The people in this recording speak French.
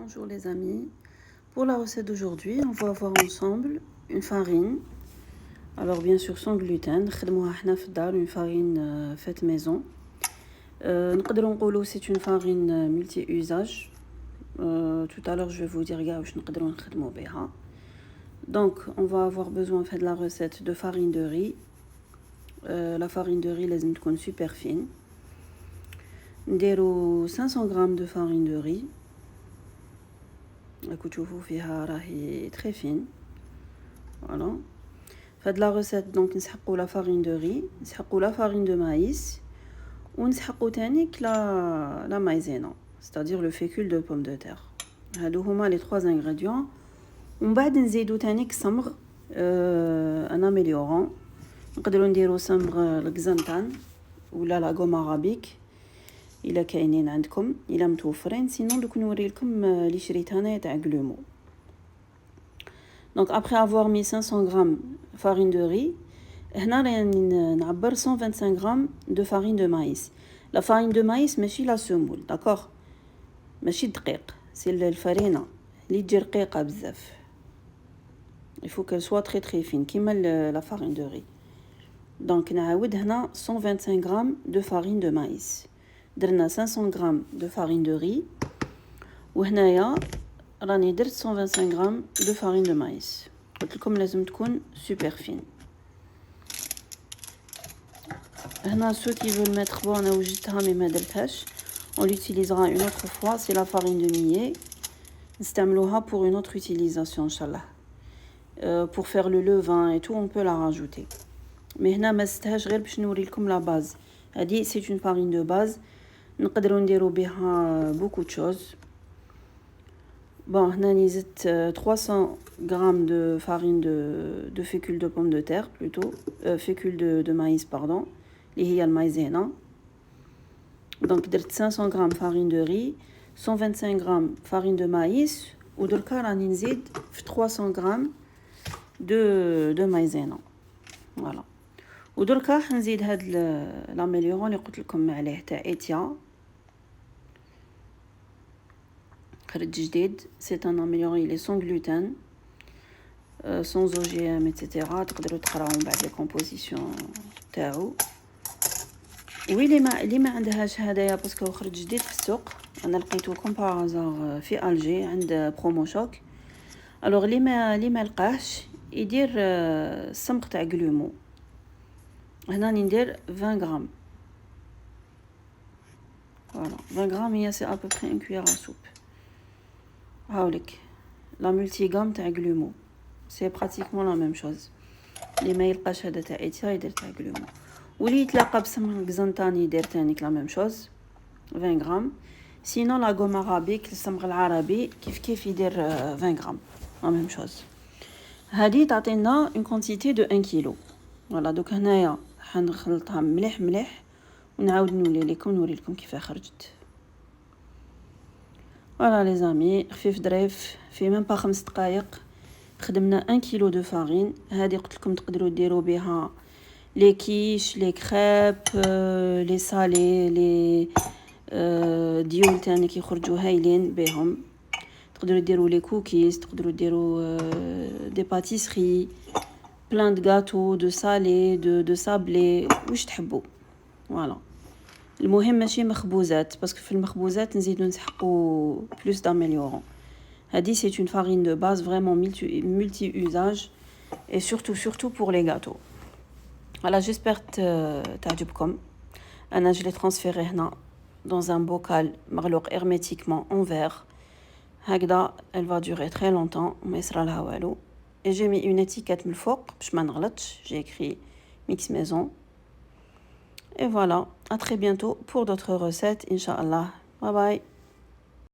Bonjour les amis, pour la recette d'aujourd'hui on va voir ensemble une farine, alors bien sûr sans gluten, نخدموها حنا في الدار une farine faite maison. نقدروا نقولوا c'est une farine multi-usage. Tout à l'heure je vais vous dire كاع واش نقدروا نخدموا بها. Donc on va avoir besoin de la recette de farine de riz. La farine de riz لازم تكون super fine. نديروا 500 g de farine de riz. راكو تشوفوا فيها راهي très fine. Voilà. فهاد la recette donc نسحقوا la farine de riz, نسحقوا la farine de maïs ونسحقوا تانيك la maïzena, c'est-à-dire le fécule de pomme de terre. هادو هما les trois ingrédients. ومن بعد نزيدو تانيك صمغ un améliorant. نقدروا نديرو صمغ القزنطان ولا لا غوم ارابيك الا كاينين عندكم الا متوفرين. سينون دوك نوري لكم اللي شريت هنايا تاع غلومو. Donc après avoir mis 500 g farine de riz, هنا راني نعبر 125 g de farine de maïs. La farine de maïs ماشي لا سمول, d'accord, ماشي دقيق, c'est الفرينه اللي تجي رقيقه بزاف. Il faut qu'elle soit très très fine كيما la farine de riz. Donc نعاود هنا 125 g de farine de maïs. درنا 500 g de farine de riz وهنايا راني درت 125 g de farine de maïs. قلت لكم لازم تكون super fine. هنا ceux qui veulent mettre bon انا وجدتها مي ما درتهاش, on l'utilisera une autre fois, c'est la farine de millet. نستعملوها pour une autre utilisation inchallah. Pour faire le levain et tout on peut la rajouter. Mais هنا ما زدتهاش غير باش نوري لكم la base. هذه c'est une farine de base, نقدروا نديروا بها beaucoup de choses. Bon, هنا زدت 300 g de farine de fécule de pomme de terre plutôt, fécule de maïs pardon, اللي هي المايزينا. Donc درت 500 g farine de riz, 125 g farine de maïs ودركا راني نزيد في 300 g de maïzena. Voilà. ودركا حنزيد هاد لاميليورون اللي قلت لكم عليه تاع ايتيا. خرج جديد, c'est un améliorant, il est sans gluten, sans OGM etc. تقدروا تقراو من بعد les compositions تاعو. وي اللي ما عندهاش هدايا باسكو خرج جديد في السوق, انا لقيته كوم بارازار في الجي عند برومو شوك. الوغ اللي ما لقاهش يدير الصمغ تاع غلومو. هنا ندير 20 g. Voilà, 20 g هي c'est à peu près une cuillère à soupe. هاولك لا ملتي غام تاع غلومو, سي براتيكمون لا ميم شوز. اللي ما يلقاش هذا تاع ايتيا يدير تاع غلومو, واللي يتلاقى بصمغ قزنطاني يدير تانيك لا ميم شوز 20 g. سينو لا غوم ارابيك الصمغ العربي كيف يدير 20 g لا ميم شوز. هذه تعطينا اون كونتيتي دو 1 كيلو. فوالا دوك هنايا حنخلطها مليح مليح ونعاود نوري لكم كيف خرجت. فوالا لي زامي, خفيف ظريف في ميم با 5 دقائق خدمنا 1 كيلو دو فارين. هذه قلت لكم تقدروا ديروا بها لي كيش, لي كريب, لي سالي, لي ديول تاني كيخرجوا هايلين بهم. تقدروا ديروا لي كوكيز, تقدروا ديروا دي باتيسري, بلان دو غاتو, دو سالي, دو سابلي, واش تحبوا. فوالا المهم ماشي مخبوزات, باسكو في المخبوزات نزيدو نسحقوا بلوس d'amélioration. هذه c'est une farine de base vraiment multi-usage et surtout pour les gâteaux. Voilà, j'espère تعجبكم. انا je l'ai transféré هنا dans un bocal مغلوق hermétiquement en verre. هكذا elle va durer très longtemps, ما يصرى لها والو. Et j'ai mis une étiquette من الفوق باش ما نغلطش, j'ai écrit mix maison. Et voilà, à très bientôt pour d'autres recettes, Inch'Allah. Bye bye.